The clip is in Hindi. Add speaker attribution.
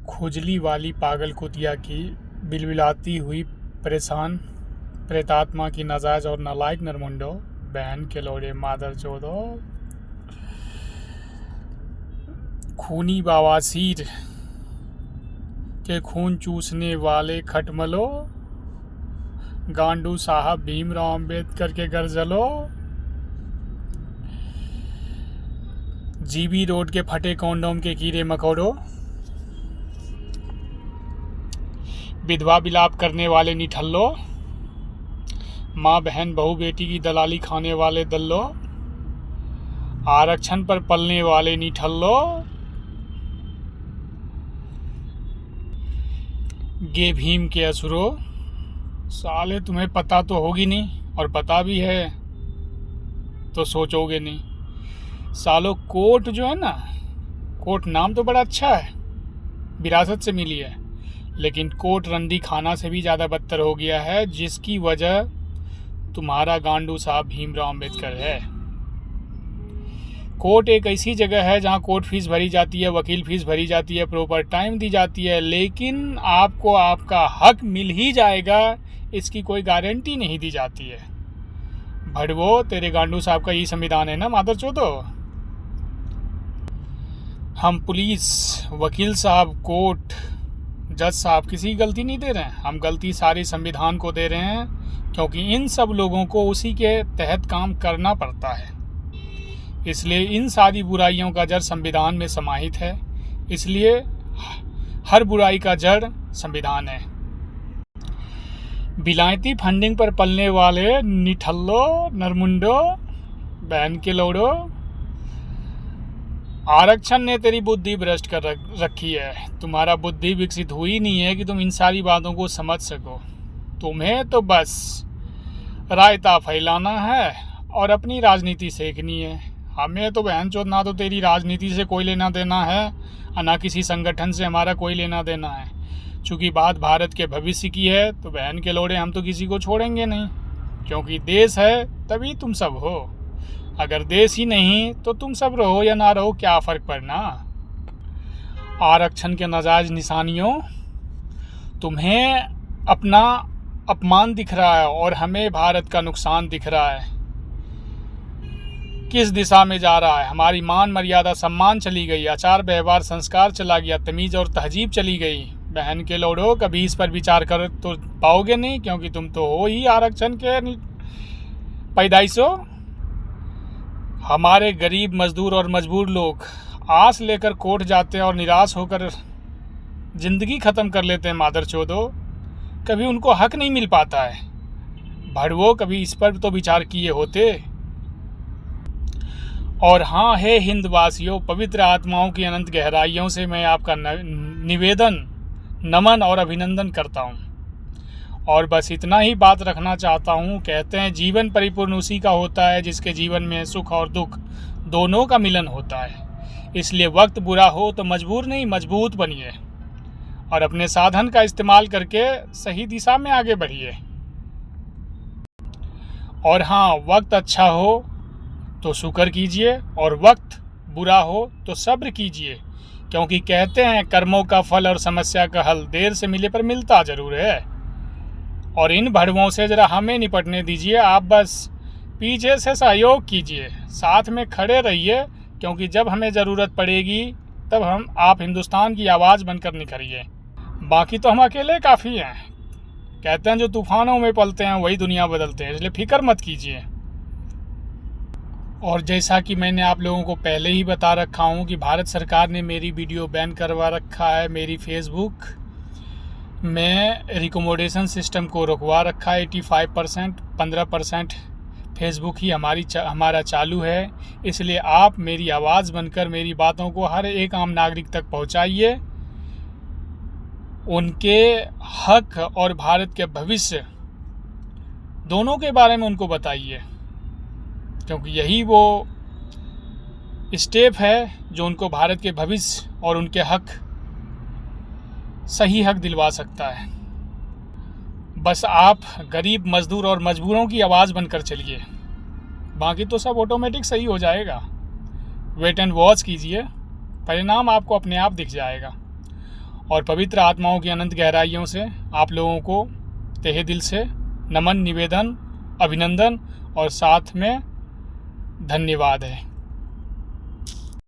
Speaker 1: खुजली वाली पागल कुतिया की बिलबिलाती हुई परेशान प्रेतात्मा की नाजायज और नालायक नरमुंडो, बहन के लोड़े मादर चोदो, खूनी बवासीर के खून चूसने वाले खटमलो, गांडू साहब भीमराव अंबेडकर के घर जलो, जीबी रोड के फटे कॉन्डोम के कीड़े मकोड़ो, विधवा विलाप करने वाले निठल्लो, माँ बहन बहू बेटी की दलाली खाने वाले दल्लो, आरक्षण पर पलने वाले निठल्लो, गे भीम के असुरो, साले तुम्हें पता तो होगी नहीं, और पता भी है तो सोचोगे नहीं। सालो कोर्ट जो है ना, कोर्ट नाम तो बड़ा अच्छा है, विरासत से मिली है, लेकिन कोर्ट रंडी खाना से भी ज़्यादा बदतर हो गया है, जिसकी वजह तुम्हारा गांडू साहब भीमराव अंबेडकर है। कोर्ट एक ऐसी जगह है जहां कोर्ट फीस भरी जाती है, वकील फीस भरी जाती है, प्रॉपर टाइम दी जाती है, लेकिन आपको आपका हक मिल ही जाएगा इसकी कोई गारंटी नहीं दी जाती है। भड़वो, तेरे गांडू साहब का यही संविधान है ना मादर चोदो। हम पुलिस, वकील साहब, कोर्ट, जज साहब किसी की गलती नहीं दे रहे हैं, हम गलती सारी संविधान को दे रहे हैं, क्योंकि इन सब लोगों को उसी के तहत काम करना पड़ता है। इसलिए इन सारी बुराइयों का जड़ संविधान में समाहित है, इसलिए हर बुराई का जड़ संविधान है। विलायती फंडिंग पर पलने वाले निठल्लो, नरमुंडो, बहन के लोड़ो, आरक्षण ने तेरी बुद्धि भ्रष्ट कर रखी है। तुम्हारा बुद्धि विकसित हुई नहीं है कि तुम इन सारी बातों को समझ सको। तुम्हें तो बस रायता फैलाना है और अपनी राजनीति सेकनी है। हमें तो बहन चोद ना तो तेरी राजनीति से कोई लेना देना है और ना किसी संगठन से हमारा कोई लेना देना है। चूँकि बात भारत के भविष्य की है तो बहन के लोड़े हम तो किसी को छोड़ेंगे नहीं, क्योंकि देश है तभी तुम सब हो। अगर देश ही नहीं तो तुम सब रहो या ना रहो, क्या फ़र्क पड़ना। आरक्षण के नाजायज निशानियों, तुम्हें अपना अपमान दिख रहा है और हमें भारत का नुकसान दिख रहा है। किस दिशा में जा रहा है? हमारी मान मर्यादा सम्मान चली गई, आचार व्यवहार संस्कार चला गया, तमीज़ और तहजीब चली गई। बहन के लोड़ो, कभी इस पर विचार कर तो पाओगे नहीं, क्योंकि तुम तो हो ही आरक्षण के पैदाइशो। हमारे गरीब मजदूर और मजबूर लोग आस लेकर कोर्ट जाते हैं और निराश होकर ज़िंदगी ख़त्म कर लेते हैं मादर चोदो। कभी उनको हक नहीं मिल पाता है। भड़वो, कभी इस पर तो विचार किए होते। और हाँ, हे हिंदवासियों, पवित्र आत्माओं की अनंत गहराइयों से मैं आपका निवेदन, नमन और अभिनंदन करता हूँ। और बस इतना ही बात रखना चाहता हूँ। कहते हैं जीवन परिपूर्ण उसी का होता है जिसके जीवन में सुख और दुख दोनों का मिलन होता है। इसलिए वक्त बुरा हो तो मजबूर नहीं, मजबूत बनिए और अपने साधन का इस्तेमाल करके सही दिशा में आगे बढ़िए। और हाँ, वक्त अच्छा हो तो शुक्र कीजिए और वक्त बुरा हो तो सब्र कीजिए, क्योंकि कहते हैं कर्मों का फल और समस्या का हल देर से मिले पर मिलता ज़रूर है। और इन भड़वों से ज़रा हमें निपटने दीजिए। आप बस पीछे से सहयोग कीजिए, साथ में खड़े रहिए, क्योंकि जब हमें ज़रूरत पड़ेगी तब आप हिंदुस्तान की आवाज़ बनकर निखरिए। बाकी तो हम अकेले काफ़ी हैं। कहते हैं जो तूफ़ानों में पलते हैं वही दुनिया बदलते हैं, इसलिए फिक्र मत कीजिए। और जैसा कि मैंने आप लोगों को पहले ही बता रखा हूँ कि भारत सरकार ने मेरी वीडियो बैन करवा रखा है, मेरी फेसबुक में रिकमेंडेशन सिस्टम को रुकवा रखा है। 85%, 15% फेसबुक ही हमारा चालू है। इसलिए आप मेरी आवाज़ बनकर मेरी बातों को हर एक आम नागरिक तक पहुंचाइए। उनके हक और भारत के भविष्य दोनों के बारे में उनको बताइए, क्योंकि यही वो स्टेप है जो उनको भारत के भविष्य और उनके हक, सही हक दिलवा सकता है। बस आप गरीब, मजदूर और मजबूरों की आवाज़ बनकर चलिए, बाकी तो सब ऑटोमेटिक सही हो जाएगा। वेट एंड वॉच कीजिए, परिणाम आपको अपने आप दिख जाएगा। और पवित्र आत्माओं की अनंत गहराइयों से आप लोगों को तहे दिल से नमन, निवेदन, अभिनंदन और साथ में धन्यवाद है।